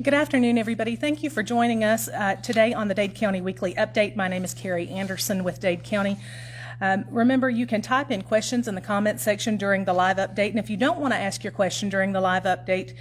Good afternoon, everybody. Thank you for joining us today on the Dade County Weekly Update. My name is Carey Anderson with Dade County. Remember, you can type in questions in the comment section during the live update, and if you don't want to ask your question during the live update,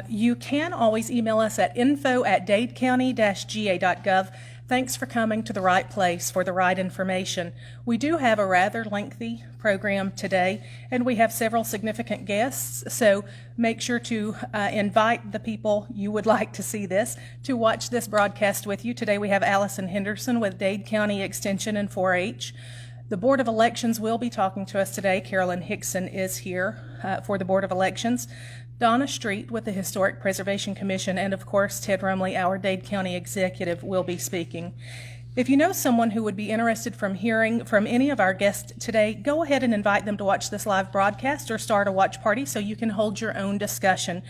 you can always email us at info@dadecounty-ga.gov. Thanks for coming to the right place for the right information. We do have a rather lengthy program today, and we have several significant guests, so make sure to invite the people you would like to see this to watch this broadcast with you. Today we have Alison Henderson with Dade County Extension and 4-H. The Board of Elections will be talking to us today. Carolyn Hixon is here for the Board of Elections. Donna with the Historic Preservation Commission, and of course Ted Rumley, our Dade County Executive, will be speaking. If you know someone who would be interested from hearing from any of our guests today, go ahead and invite them to watch this live broadcast or start a watch party so you can hold your own discussion.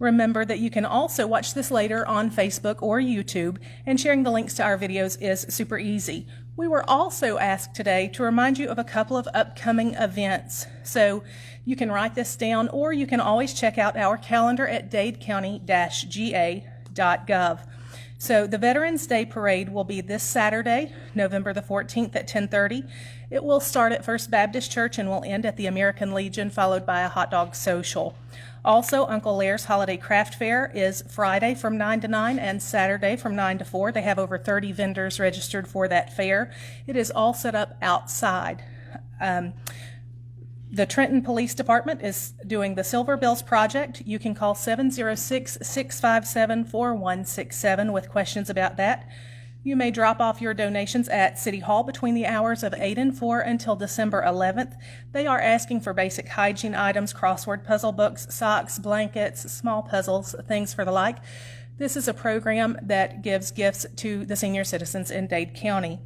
Remember that you can also watch this later on Facebook or YouTube, and sharing the links to our videos is super easy. We were also asked today to remind you of a couple of upcoming events. So you can write this down, or you can always check out our calendar at dadecounty-ga.gov. So the Veterans Day Parade will be this Saturday, November the 14th at 10:30. It will start at First Baptist Church and will end at the American Legion, followed by a hot dog social. Also, Uncle Lair's Holiday Craft Fair is Friday from 9 to 9 and Saturday from 9 to 4. They have over 30 vendors registered for that fair. It is all set up outside. The Trenton Police Department is doing the Silver Bills Project. You can call 706-657-4167 with questions about that. You may drop off your donations at City Hall between the hours of 8 and 4 until December 11th. They are asking for basic hygiene items, crossword puzzle books, socks, blankets, small puzzles, things for the like. This is a program that gives gifts to the senior citizens in Dade County.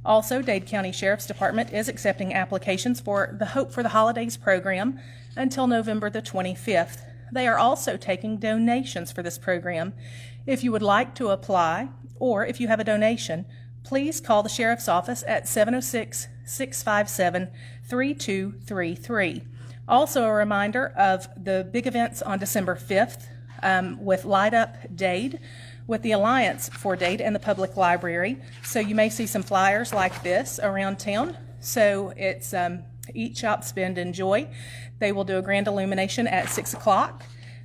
Also, Dade County Sheriff's Department is accepting applications for the Hope for the Holidays program until November the 25th. They are also taking donations for this program. If you would like to apply, or if you have a donation, please call the Sheriff's Office at 706-657-3233. Also, a reminder of the big events on December 5th with Light Up Dade, with the Alliance for Dade and the Public Library. So you may see some flyers like this around town. So it's Eat, Shop, Spend, Enjoy. They will do a grand illumination at 6 o'clock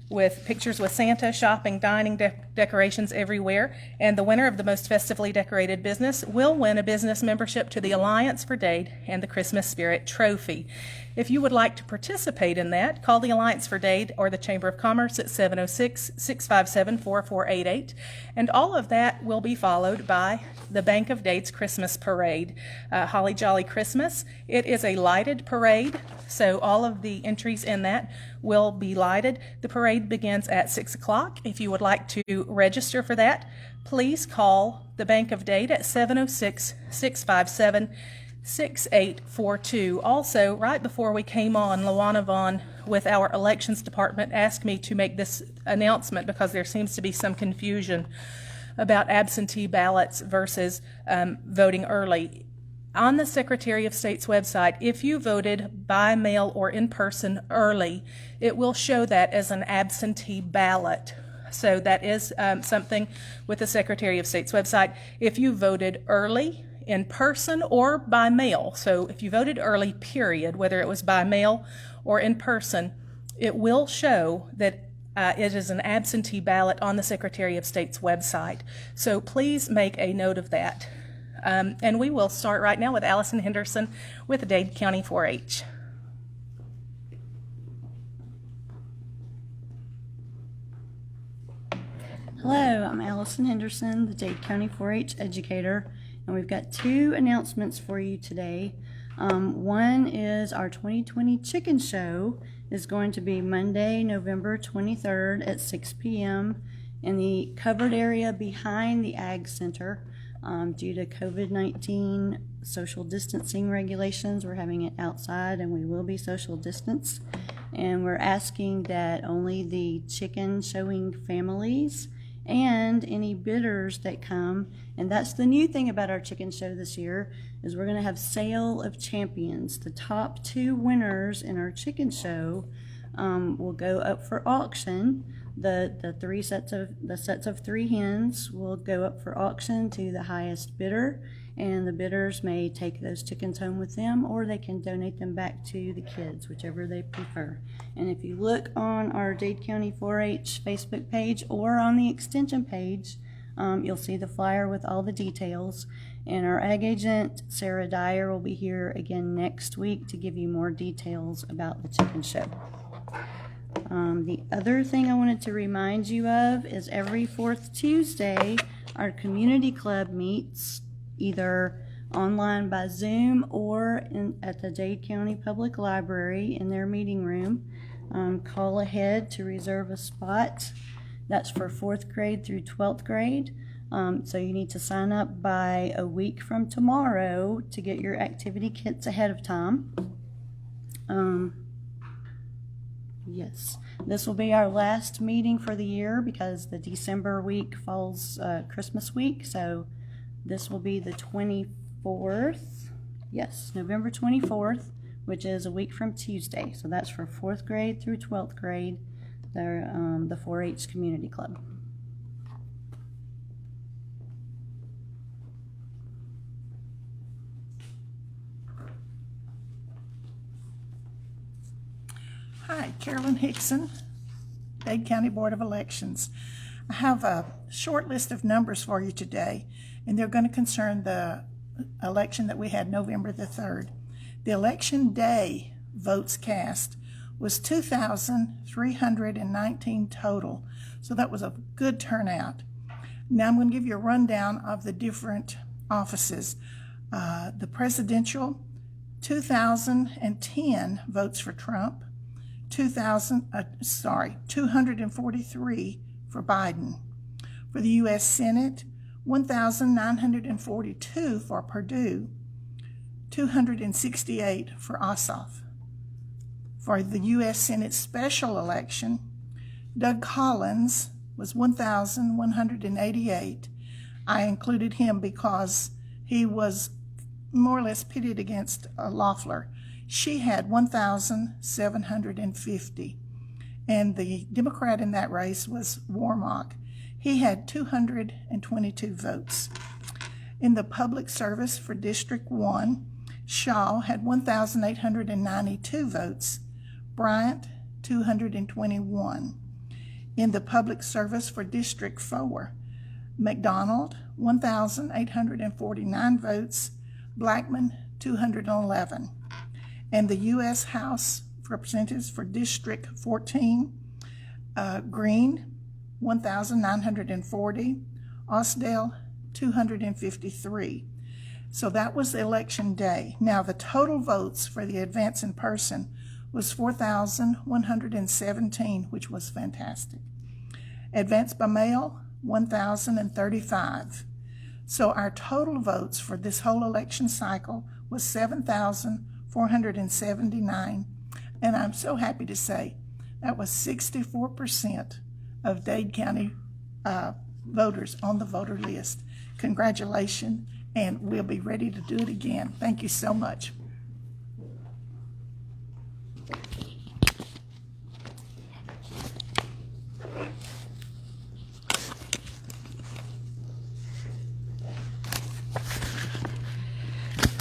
with pictures with Santa, shopping, dining, decorations everywhere. And the winner of the most festively decorated business will win a business membership to the Alliance for Dade and the Christmas Spirit Trophy. If you would like to participate in that, call the Alliance for Dade or the Chamber of Commerce at 706-657-4488. And all of that will be followed by the Bank of Dade's Christmas Parade. Holly Jolly Christmas. It is a lighted parade, so all of the entries in that will be lighted. The parade begins at 6 o'clock. If you would like to register for that, please call the Bank of Dade at 706-657-6842. Also, right before we came on, Lawana Vaughn with our elections department asked me to make this announcement because there seems to be some confusion about absentee ballots versus voting early. On the Secretary of State's website, if you voted by mail or in person early, it will show that as an absentee ballot. So that is something with the Secretary of State's website. If you voted early, in person, or by mail, so if you voted early, period, whether it was by mail or in person, it will show that it is an absentee ballot on the Secretary of State's website. So please make a note of that. And we will start right now with Alison Henderson with Dade County 4-H. Hello, I'm Alison Henderson, the Dade County 4-H educator, and we've got two announcements for you today. One is our 2020 Chicken Show is going to be Monday, November 23rd at 6 p.m. in the covered area behind the Ag Center. Due to COVID-19 social distancing regulations, we're having it outside and we will be social distanced. And we're asking that only the chicken showing families and any bidders that come, and that's the new thing about our chicken show this year, is we're going to have sale of champions. The top two winners in our chicken show will go up for auction. The sets of 3 hens will go up for auction to the highest bidder, and the bidders may take those chickens home with them, or they can donate them back to the kids, whichever they prefer. And if you look on our Dade County 4-H Facebook page or on the extension page, you'll see the flyer with all the details. And our ag agent, Sarah Dyer, will be here again next week to give you more details about the chicken show. The other thing I wanted to remind you of is every 4th Tuesday, our community club meets either online by Zoom or at the Dade County Public Library in their meeting room. Call ahead to reserve a spot. That's for 4th grade through 12th grade. So you need to sign up by a week from tomorrow to get your activity kits ahead of time. Yes, this will be our last meeting for the year because the December week falls Christmas week. So this will be the 24th. Yes, November 24th, which is a week from Tuesday. So that's for 4th grade through 12th grade, the 4-H Community Club. Hi, Carolyn Hixon, Dade County Board of Elections. I have a short list of numbers for you today, and they're going to concern the election that we had November the 3rd. The election day votes cast was 2,319 total, so that was a good turnout. Now I'm going to give you a rundown of the different offices. The presidential, 2,010 votes for Trump, 243 for Biden. For the U.S. Senate, 1,942 for Perdue, 268 for Ossoff. For the U.S. Senate special election, Doug Collins was 1,188. I included him because he was more or less pitted against Loeffler. She had 1,750. And the Democrat in that race was Warmock. He had 222 votes. In the public service for District 1, Shaw had 1,892 votes. Bryant, 221. In the public service for District 4, McDonald, 1,849 votes. Blackman, 211. And the U.S. House of Representatives for District 14, Green, 1,940. Osdale, 253. So that was the election day. Now the total votes for the advance in person was 4,117, which was fantastic. Advance by mail, 1,035. So our total votes for this whole election cycle was 7,479. And I'm so happy to say that was 64% of Dade County voters on the voter list. Congratulations, and we'll be ready to do it again. Thank you so much.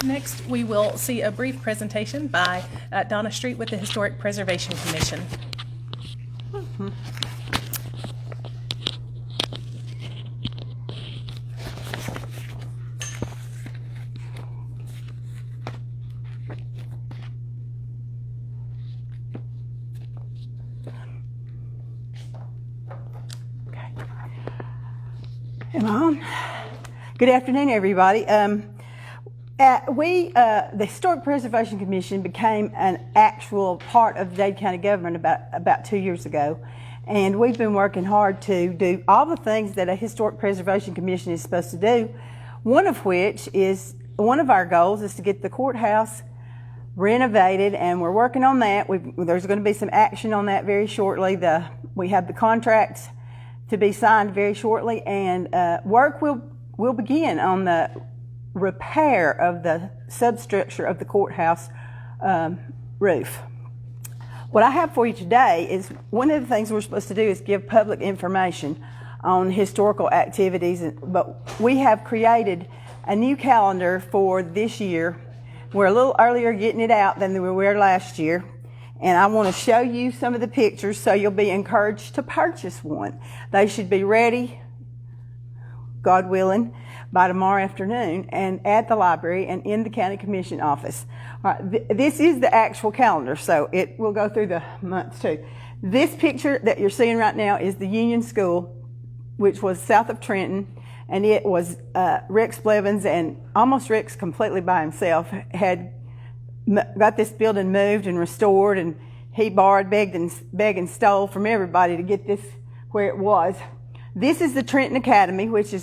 Next, we will see a brief presentation by Donna Street with the Historic Preservation Commission. Am I on? Good afternoon, everybody. The Historic Preservation Commission became an actual part of the Dade County government about 2 years ago, and we've been working hard to do all the things that a Historic Preservation Commission is supposed to do, one of which is, one of our goals is to get the courthouse renovated, and we're working on that. There's going to be some action on that very shortly. We have the contracts to be signed very shortly, and work will begin on the repair of the substructure of the courthouse roof. What I have for you today is one of the things we're supposed to do is give public information on historical activities, but we have created a new calendar for this year. We're a little earlier getting it out than we were last year, and I want to show you some of the pictures so you'll be encouraged to purchase one. They should be ready, God willing, by tomorrow afternoon and at the library and in the county commission office. All right, this is the actual calendar, so it will go through the months too. This picture that you're seeing right now is the Union School, which was south of Trenton, and it was Rex Blevins, and almost Rex completely by himself had got this building moved and restored, and he borrowed, begged and stole from everybody to get this where it was. This is the Trenton Academy, which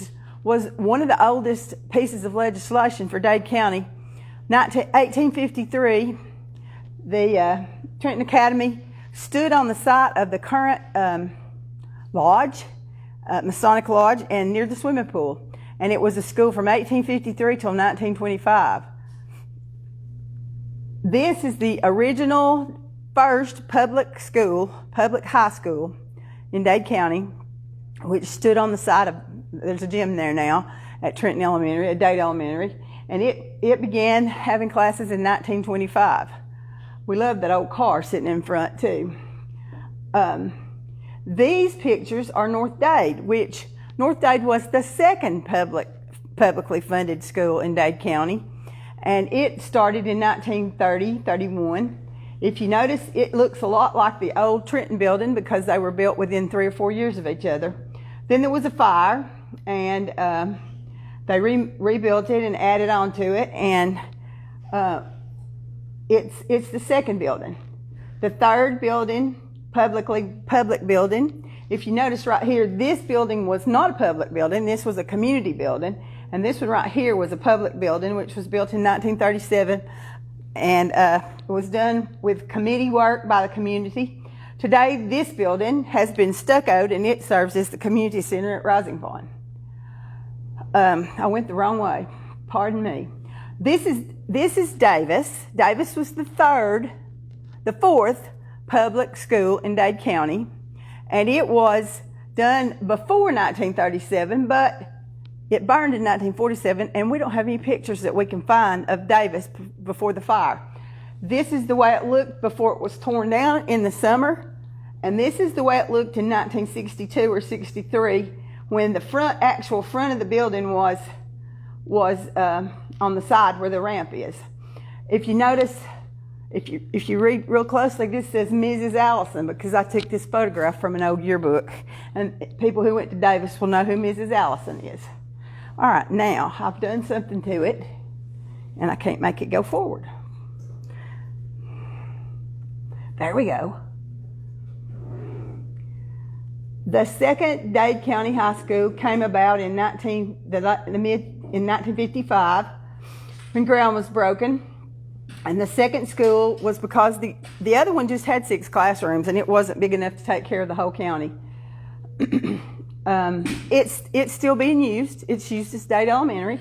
was one of the oldest pieces of legislation for Dade County. 1853, the Trenton Academy stood on the site of the current lodge, Masonic Lodge, and near the swimming pool. And it was a school from 1853 till 1925. This is the original first public high school in Dade County, which stood on the site of, there's a gym there now, at Trenton Elementary, at Dade Elementary, and it began having classes in 1925. We love that old car sitting in front too. These pictures are North Dade, which North Dade was the second publicly funded school in Dade County, and it started in 1930-31. If you notice, it looks a lot like the old Trenton building because they were built within 3 or 4 years of each other. Then there was a fire, and they rebuilt it and added on to it, and it's the second building. The third building, public building. If you notice right here, this building was not a public building. This was a community building, and this one right here was a public building, which was built in 1937, and it was done with committee work by the community. Today, this building has been stuccoed, and it serves as the community center at Rising Pond. I went the wrong way. Pardon me. This is Davis. Davis was the fourth public school in Dade County, and it was done before 1937, but it burned in 1947, and we don't have any pictures that we can find of Davis before the fire. This is the way it looked before it was torn down in the summer, and this is the way it looked in 1962 or 63 when the actual front of the building was on the side where the ramp is. If you notice, if you read real closely, this says Mrs. Alison because I took this photograph from an old yearbook, and people who went to Davis will know who Mrs. Alison is. All right, now I've done something to it, and I can't make it go forward. There we go. The second Dade County High School came about in 1955 when ground was broken. And the second school was because the other one just had 6 classrooms and it wasn't big enough to take care of the whole county. It's still being used. It's used as Dade Elementary.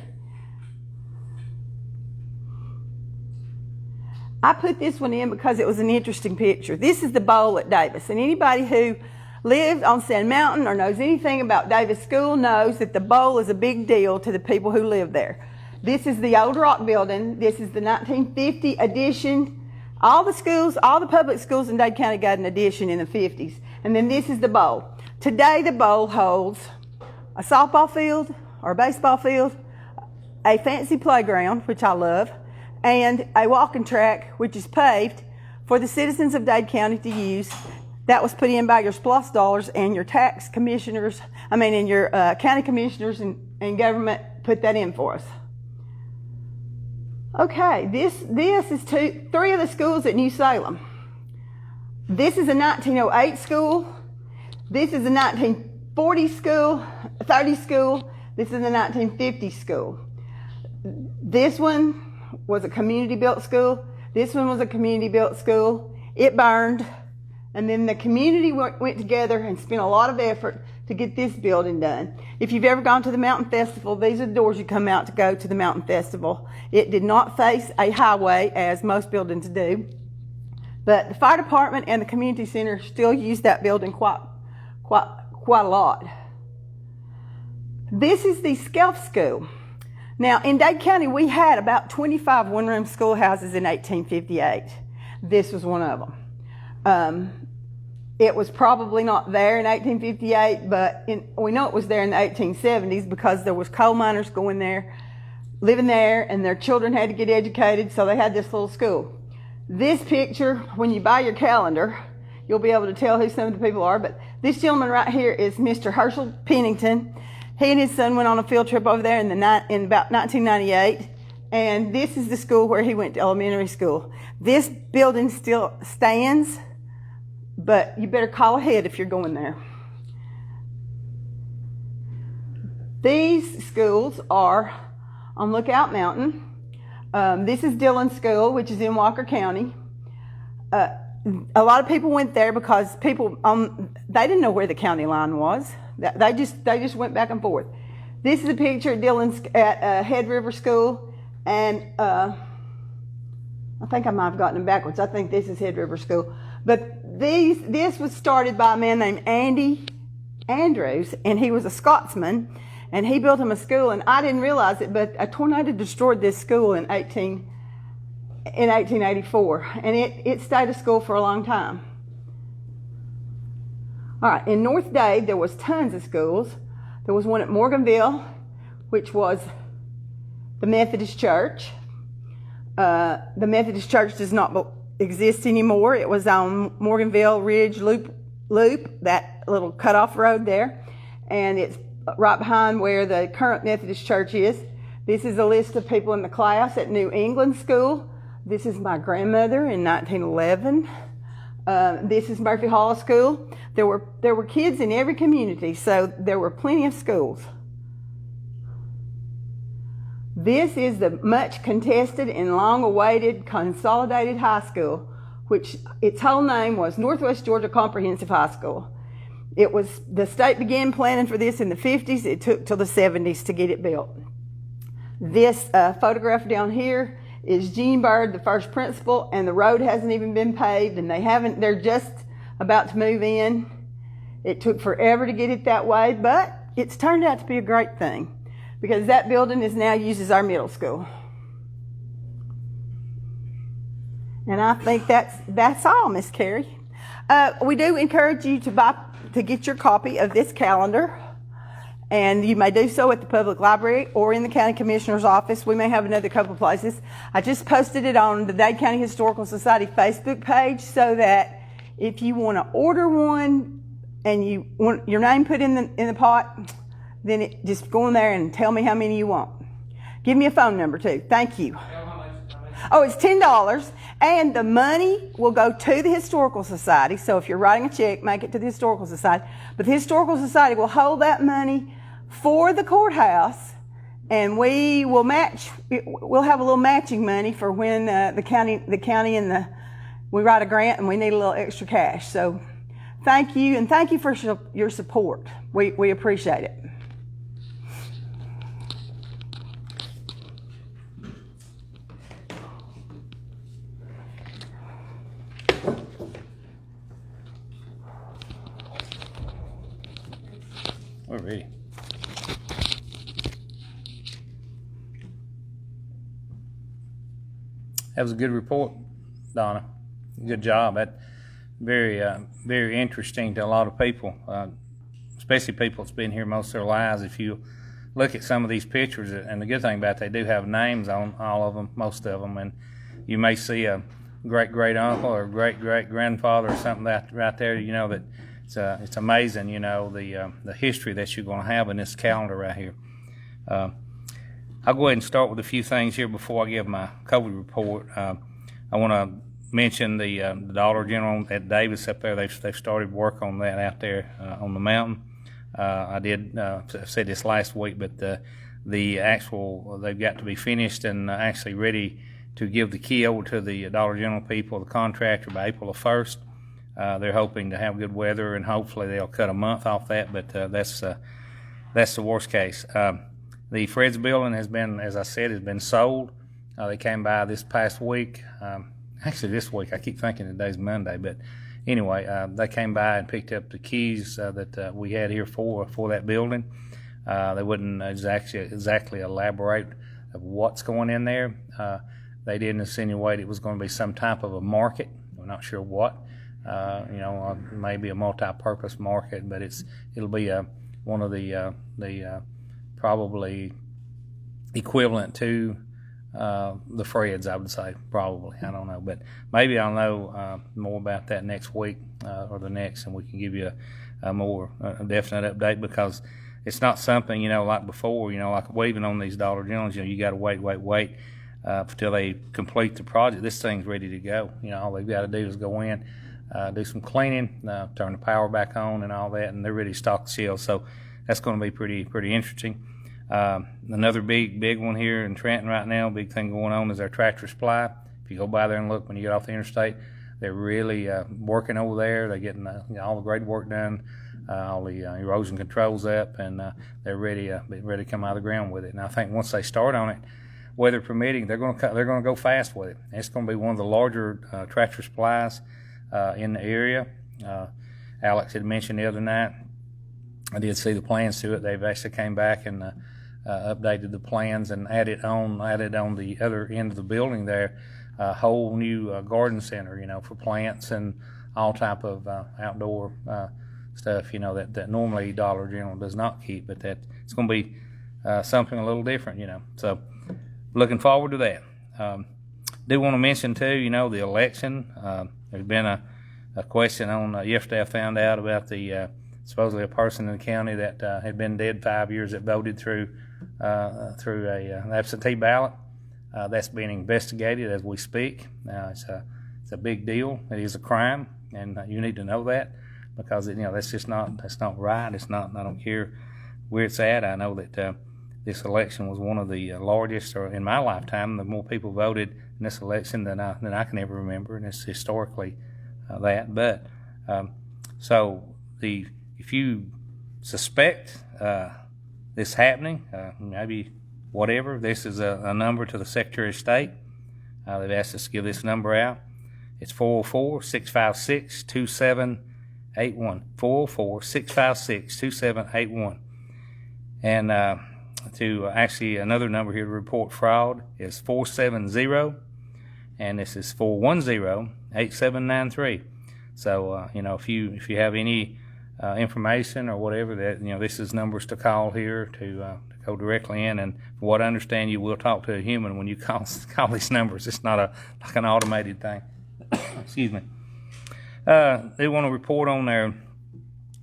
I put this one in because it was an interesting picture. This is the bowl at Davis, and anybody who lived on Sand Mountain or knows anything about Davis School knows that the bowl is a big deal to the people who live there. This is the old rock building. This is the 1950 addition. All the public schools in Dade County got an addition in the 50s. And then this is the bowl. Today the bowl holds a softball field or a baseball field, a fancy playground, which I love, and a walking track, which is paved for the citizens of Dade County to use. That was put in by your SPLOST dollars, and your tax commissioners, and your county commissioners and government put that in for us. Okay, this is 3 of the schools at New Salem. This is a 1908 school. This is a 1940 school, 30 school. This is a 1950 school. This one was a community-built school. This one was a community-built school. It burned, and then the community went together and spent a lot of effort to get this building done. If you've ever gone to the Mountain Festival, these are the doors you come out to go to the Mountain Festival. It did not face a highway, as most buildings do. But the fire department and the community center still use that building quite a lot. This is the Skelf School. Now, in Dade County, we had about 25 one-room schoolhouses in 1858. This was one of them. It was probably not there in 1858, but we know it was there in the 1870s because there was coal miners going there, living there, and their children had to get educated, so they had this little school. This picture, when you buy your calendar, you'll be able to tell who some of the people are, but this gentleman right here is Mr. Herschel Pennington. He and his son went on a field trip over there in about 1998, and this is the school where he went to elementary school. This building still stands, but you better call ahead if you're going there. These schools are on Lookout Mountain. This is Dillon School, which is in Walker County. A lot of people went there because people, they didn't know where the county line was. They just went back and forth. This is a picture of Dillon's at Head River School, and I think I might have gotten them backwards. I think this is Head River School. But this was started by a man named Andy Andrews, and he was a Scotsman, and he built him a school, and I didn't realize it, but a tornado destroyed this school in 1884, and it stayed a school for a long time. All right, in North Dade, there was tons of schools. There was one at Morganville, which was the Methodist Church. The Methodist Church does not exist anymore. It was on Morganville Ridge Loop, that little cutoff road there, and it's right behind where the current Methodist Church is. This is a list of people in the class at New England School. This is my grandmother in 1911. This is Murphy Hall School. There were kids in every community, so there were plenty of schools. This is the much contested and long-awaited Consolidated High School, which its whole name was Northwest Georgia Comprehensive High School. The state began planning for this in the 50s. It took till the 70s to get it built. This photograph down here is Gene Bird, the first principal, and the road hasn't even been paved, and they're just about to move in. It took forever to get it that way, but it's turned out to be a great thing because that building is now used as our middle school. And I think that's all, Miss Carey. We do encourage you to get your copy of this calendar, and you may do so at the public library or in the county commissioner's office. We may have another couple of places. I just posted it on the Dade County Historical Society Facebook page so that if you want to order one and you want your name put in the pot, then just go in there and tell me how many you want. Give me a phone number too. Thank you. Oh, it's $10, and the money will go to the Historical Society. So if you're writing a check, make it to the Historical Society. But the Historical Society will hold that money for the courthouse, and we will match. We'll have a little matching money for when the county we write a grant and we need a little extra cash. So thank you, and thank you for your support. We appreciate it. We're ready. That was a good report, Donna. Good job. That very interesting to a lot of people, especially people that's been here most of their lives. If you look at some of these pictures, and the good thing about it, they do have names on all of them, most of them, and you may see a great uncle or great grandfather or something that right there. You know that. It's amazing, you know, the history that you're going to have in this calendar right here. I'll go ahead and start with a few things here before I give my COVID report. I want to mention the Dollar General at Davis up there. They've started work on that out there on the mountain. I said this last week, but the actual they've got to be finished and actually ready to give the key over to the Dollar General people, the contractor, by April the 1st. They're hoping to have good weather, and hopefully they'll cut a month off that, but that's the worst case. The Fred's building has been, as I said, has been sold. They came by this past week. actually this week. I keep thinking today's Monday, but anyway, they came by and picked up the keys that we had here for that building. They wouldn't exactly elaborate of what's going in there. They did insinuate it was going to be some type of a market. We're not sure what. Maybe a multi-purpose market, but it'll be one of the probably equivalent to the Freds, I would say, probably. I don't know, but maybe I'll know more about that next week or the next, and we can give you a more definite update, because it's not something, like before, like waving on these Dollar Generals, you got to wait until they complete the project. This thing's ready to go. All they've got to do is go in, do some cleaning, turn the power back on and all that, and they're ready to stock the shelves. So that's going to be pretty interesting. Another big one here in Trenton right now, big thing going on, is our Tractor Supply. If you go by there and look when you get off the interstate, they're really working over there. They're getting all the great work done, all the erosion controls up, and they're ready to come out of the ground with it. And I think once they start on it, weather permitting, they're going to go fast with it. It's going to be one of the larger Tractor Supplies in the area. Alex had mentioned the other night, I did see the plans to it. They've actually came back and updated the plans and added on the other end of the building there a whole new garden center, for plants and all type of outdoor stuff, that normally Dollar General does not keep, but that it's going to be something a little different, So looking forward to that. Do want to mention too, the election. There's been a question on yesterday. I found out about the supposedly a person in the county that had been dead 5 years that voted through an absentee ballot. That's being investigated as we speak. It's a big deal. It is a crime, and you need to know that, because that's not right. It's not. I don't care where it's at. I know that this election was one of the largest, or in my lifetime, the more people voted in this election than I can ever remember, and it's historically that. But if you suspect this happening, maybe whatever, this is a number to the Secretary of State. They've asked us to give this number out. It's 404-656-2781. 404-656-2781. And to actually another number here to report fraud is 470, and this is 410-8793. So if you have any information or whatever, that this is numbers to call here to go directly in. And from what I understand, you will talk to a human when you call these numbers. It's not like an automated thing. Excuse me. They want to report on their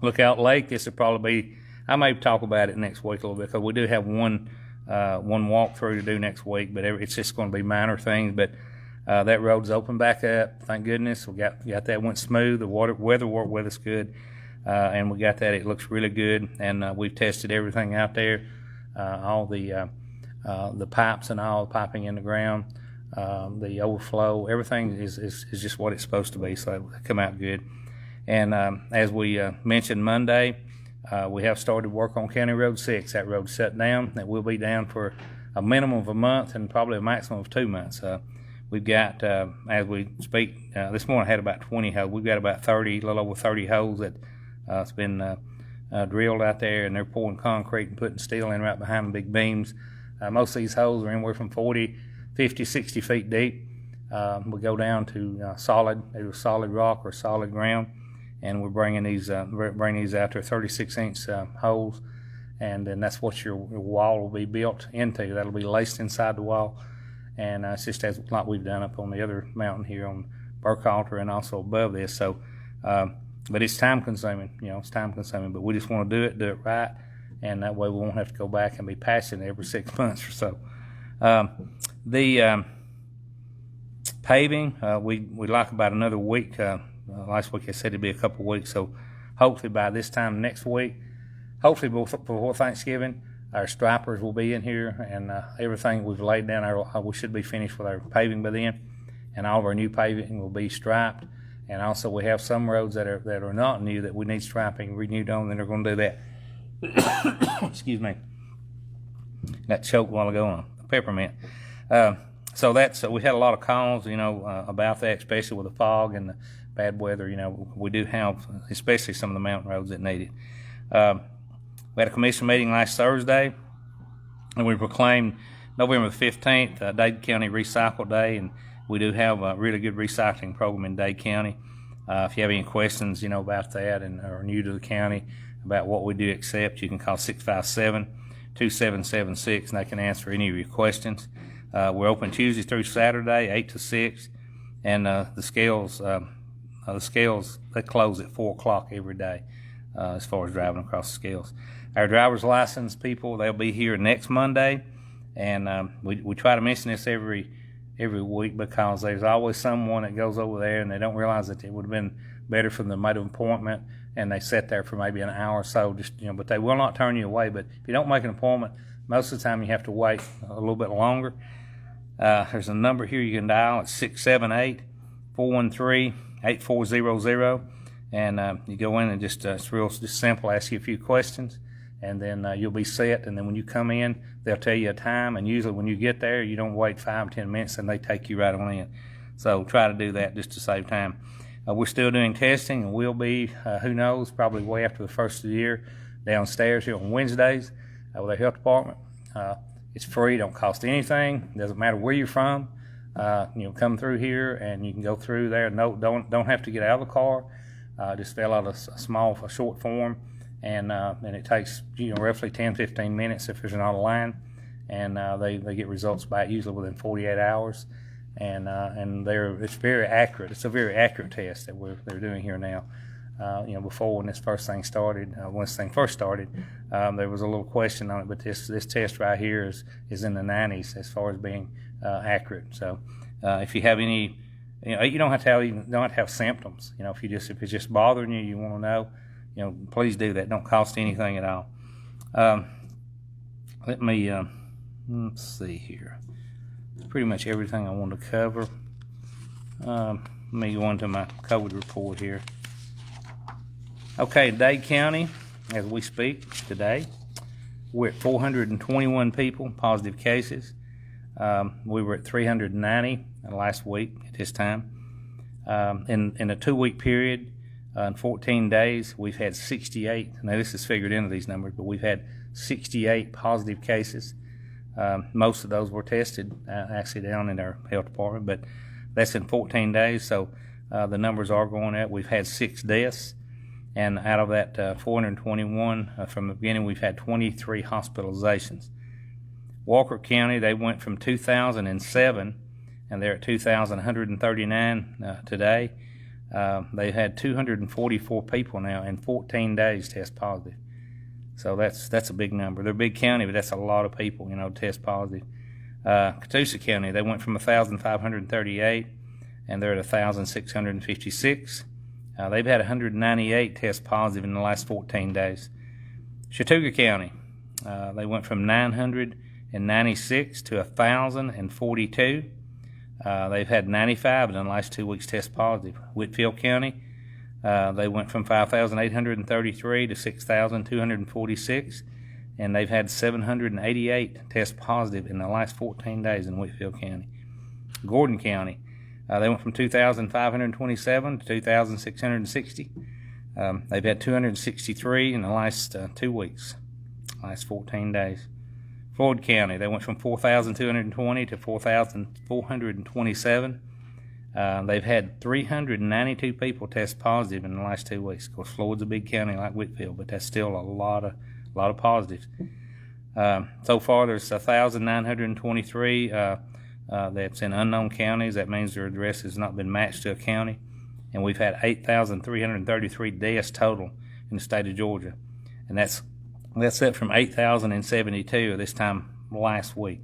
Lookout Lake. This will probably be, I may talk about it next week a little bit, because we do have one walkthrough to do next week, but it's just going to be minor things. But that road's open back up. Thank goodness. We got that went smooth. The weather worked with us good. And we got that. It looks really good, and we've tested everything out there, all the pipes and all the piping in the ground, the overflow, everything is just what it's supposed to be. So it come out good. And as we mentioned Monday, we have started work on County Road 6. That road's shut down. That will be down for a minimum of a month and probably a maximum of 2 months. We've got, as we speak, this morning I had about 20 holes. We've got about 30, a little over 30 holes that it's been drilled out there, and they're pouring concrete and putting steel in right behind the big beams. Most of these holes are anywhere from 40, 50, 60 feet deep. We go down to either solid rock or solid ground, and we're bringing these out to 36-inch holes, and then that's what your wall will be built into. That'll be laced inside the wall, and it's just like we've done up on the other mountain here on Burkhalter and also above this. So. But it's time consuming, but we just want to do it right, and that way we won't have to go back and be patching it every 6 months or so. The paving, we'd like about another week. Last week I said it'd be a couple of weeks, so hopefully by this time next week, hopefully before Thanksgiving, our stripers will be in here, and everything we've laid down, we should be finished with our paving by then, and all of our new paving will be striped. And also we have some roads that are not new that we need striping renewed on, and they're going to do that. Excuse me. Got choked a while ago on a peppermint. So we had a lot of calls, about that, especially with the fog and the bad weather. We do have, especially some of the mountain roads that need it. We had a commission meeting last Thursday, and we proclaimed November the 15th, Dade County Recycle Day, and we do have a really good recycling program in Dade County. If you have any questions, about that and are new to the county about what we do accept, you can call 657-2776, and they can answer any of your questions. We're open Tuesday through Saturday, 8 to 6, and the scales they close at 4 o'clock every day as far as driving across the scales. Our driver's license people, they'll be here next Monday, and we try to mention this every week because there's always someone that goes over there and they don't realize that it would have been better for them to make an appointment, and they sit there for maybe an hour or so, but they will not turn you away. But if you don't make an appointment, most of the time you have to wait a little bit longer. There's a number here you can dial. It's 678-413-8400, and you go in and it's real just simple. Ask you a few questions, and then you'll be set. And then when you come in, they'll tell you a time, and usually when you get there, you don't wait 5 or 10 minutes, and they take you right on in. So try to do that just to save time. We're still doing testing, and we'll be, who knows, probably way after the first of the year, downstairs here on Wednesdays with our health department. It's free, don't cost anything. Doesn't matter where you're from. Come through here, and you can go through there. No, don't have to get out of the car. Just fill out a short form, and it takes roughly 10-15 minutes if there's not a line, and they get results back usually within 48 hours, and it's very accurate. It's a very accurate test that they're doing here now. Before when this thing first started, there was a little question on it, but this test right here is in the 90s as far as being accurate. So if you have any, you don't have to have symptoms. If it's just bothering you, you want to know, please do that. Don't cost anything at all. Let me let's see here. That's pretty much everything I want to cover. Let me go into my COVID report here. Okay, Dade County, as we speak today, we're at 421 people, positive cases. We were at 390 last week at this time. In a 2-week period, in 14 days, we've had 68. Now, this is figured into these numbers, but we've had 68 positive cases. Most of those were tested actually down in our health department, but that's in 14 days, so the numbers are going up. We've had 6 deaths. And out of that 421, from the beginning, we've had 23 hospitalizations. Walker County, they went from 2,007, and they're at 2,139 today. They've had 244 people now in 14 days test positive. So that's a big number. They're a big county, but that's a lot of people, test positive. Catoosa County, they went from 1,538, and they're at 1,656. They've had 198 tests positive in the last 14 days. Chattooga County, they went from 996 to 1,042. They've had 95 in the last 2 weeks test positive. Whitfield County, they went from 5,833 to 6,246, and they've had 788 tests positive in the last 14 days in Whitfield County. Gordon County, they went from 2,527 to 2,660. They've had 263 in the last 2 weeks, last 14 days. Floyd County, they went from 4,220 to 4,427. They've had 392 people test positive in the last 2 weeks. Of course, Floyd's a big county like Whitfield, but that's still a lot of positives. So far, there's 1,923 that's in unknown counties. That means their address has not been matched to a county. And we've had 8,333 deaths total in the state of Georgia. And that's up from 8,072 this time last week.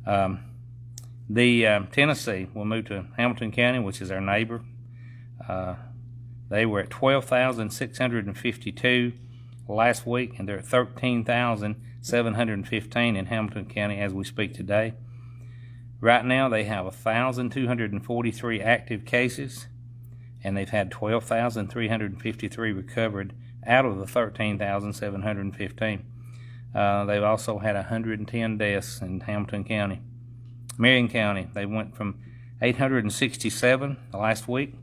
Tennessee will move to Hamilton County, which is our neighbor. They were at 12,652 last week, and they're at 13,715 in Hamilton County as we speak today. Right now, they have 1,243 active cases, and they've had 12,353 recovered out of the 13,715. They've also had 110 deaths in Hamilton County. Marion County, they went from 867 last week,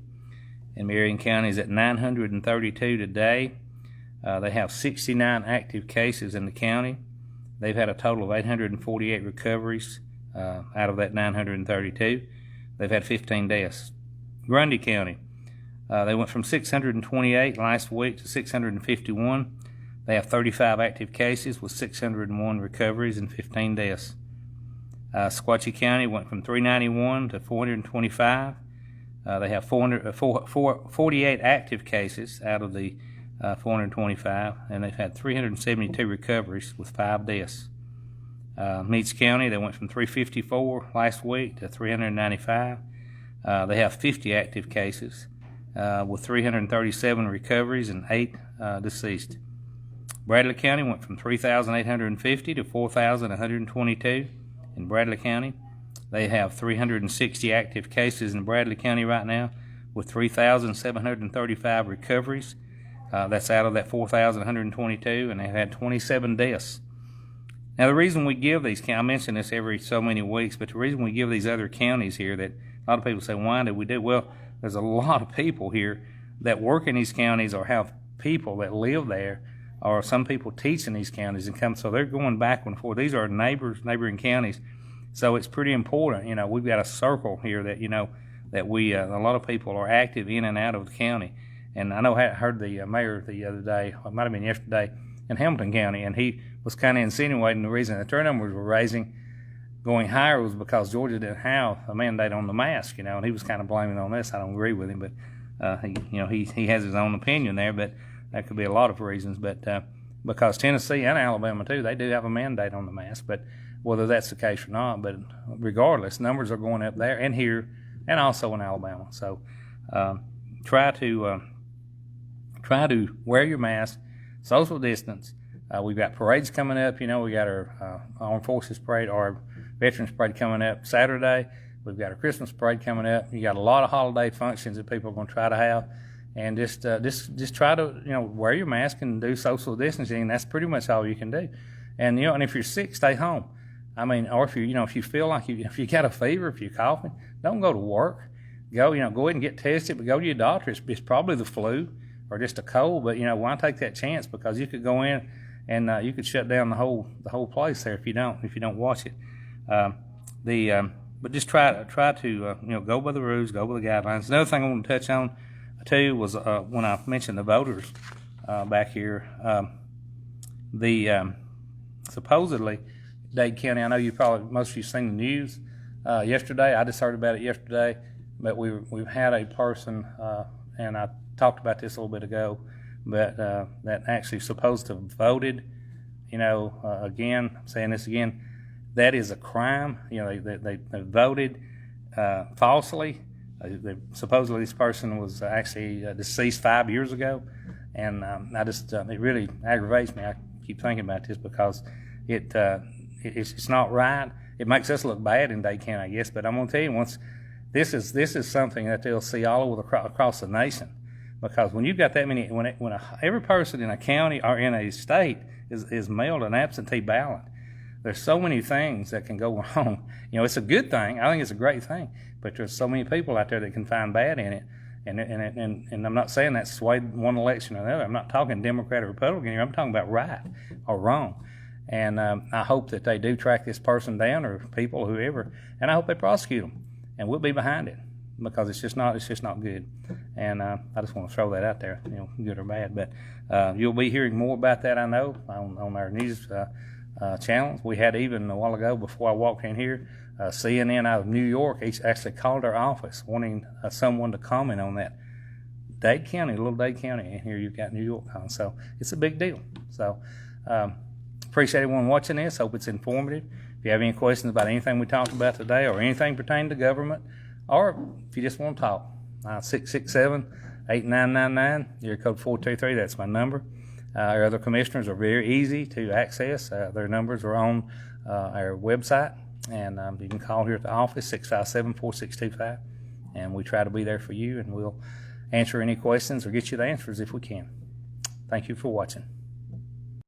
and Marion County is at 932 today. They have 69 active cases in the county. They've had a total of 848 recoveries out of that 932. They've had 15 deaths. Grundy County, they went from 628 last week to 651. They have 35 active cases with 601 recoveries and 15 deaths. Sequatchie County went from 391 to 425. They have 48 active cases out of the 425, and they've had 372 recoveries with 5 deaths. Meades County, they went from 354 last week to 395. They have 50 active cases with 337 recoveries and 8 deceased. Bradley County went from 3,850 to 4,122 in Bradley County. They have 360 active cases in Bradley County right now with 3,735 recoveries. That's out of that 4,122, and they've had 27 deaths. Now, the reason we give these, I mention this every so many weeks, but the reason we give these other counties here that a lot of people say, why did we do? Well, there's a lot of people here that work in these counties or have people that live there, or some people teach in these counties and come, so they're going back and forth. These are neighboring counties, so it's pretty important. We've got a circle here that that we a lot of people are active in and out of the county. And I know I heard the mayor the other day, it might have been yesterday, in Hamilton County, and he was kind of insinuating the reason the turn numbers were going higher was because Georgia didn't have a mandate on the mask, and he was kind of blaming on this. I don't agree with him, but he has his own opinion there, but that could be a lot of reasons. But because Tennessee and Alabama too, they do have a mandate on the mask, but whether that's the case or not, but regardless, numbers are going up there and here and also in Alabama. So try to wear your mask, social distance. We've got parades coming up. We got our Armed Forces Parade, our Veterans Parade coming up Saturday. We've got our Christmas parade coming up. You got a lot of holiday functions that people are going to try to have, and just try to wear your mask and do social distancing. That's pretty much all you can do. And and if you're sick, stay home. I mean, or if you feel like if you got a fever, if you're coughing, don't go to work. Go ahead and get tested, but go to your doctor. It's probably the flu or just a cold, but why take that chance? Because you could go in and you could shut down the whole place there if you don't watch it. But just try to go by the rules, go by the guidelines. Another thing I want to touch on too was when I mentioned the voters back here, supposedly Dade County. I know most of you seen the news yesterday. I just heard about it yesterday, but we've had a person and I talked about this a little bit ago, but that actually supposed to have voted. Again, I'm saying this again, that is a crime. They voted falsely. Supposedly this person was actually deceased 5 years ago, and it really aggravates me. I keep thinking about this because it's not right. It makes us look bad in Dade County, I guess. But I'm going to tell you, this is something that they'll see all over across the nation. Because when you've got that many, every person in a county or in a state is mailed an absentee ballot, there's so many things that can go wrong. It's a good thing. I think it's a great thing. But there's so many people out there that can find bad in it. And I'm not saying that's swayed one election or another. I'm not talking Democrat or Republican here. I'm talking about right or wrong. And I hope that they do track this person down or people, whoever, and I hope they prosecute them. And we'll be behind it. Because it's just not good, and I just want to throw that out there, good or bad. But you'll be hearing more about that, I know, on our news channels. We had even a while ago, before I walked in here, CNN out of New York actually called our office wanting someone to comment on that. Dade County, little Dade County, and here you've got New York on, so it's a big deal. So appreciate everyone watching this. Hope it's informative. If you have any questions about anything we talked about today or anything pertaining to government, or if you just want to talk, 667-8999, area code 423, that's my number. Our other commissioners are very easy to access. Their numbers are on our website, and you can call here at the office, 657-4625, and we try to be there for you, and we'll answer any questions or get you the answers if we can. Thank you for watching.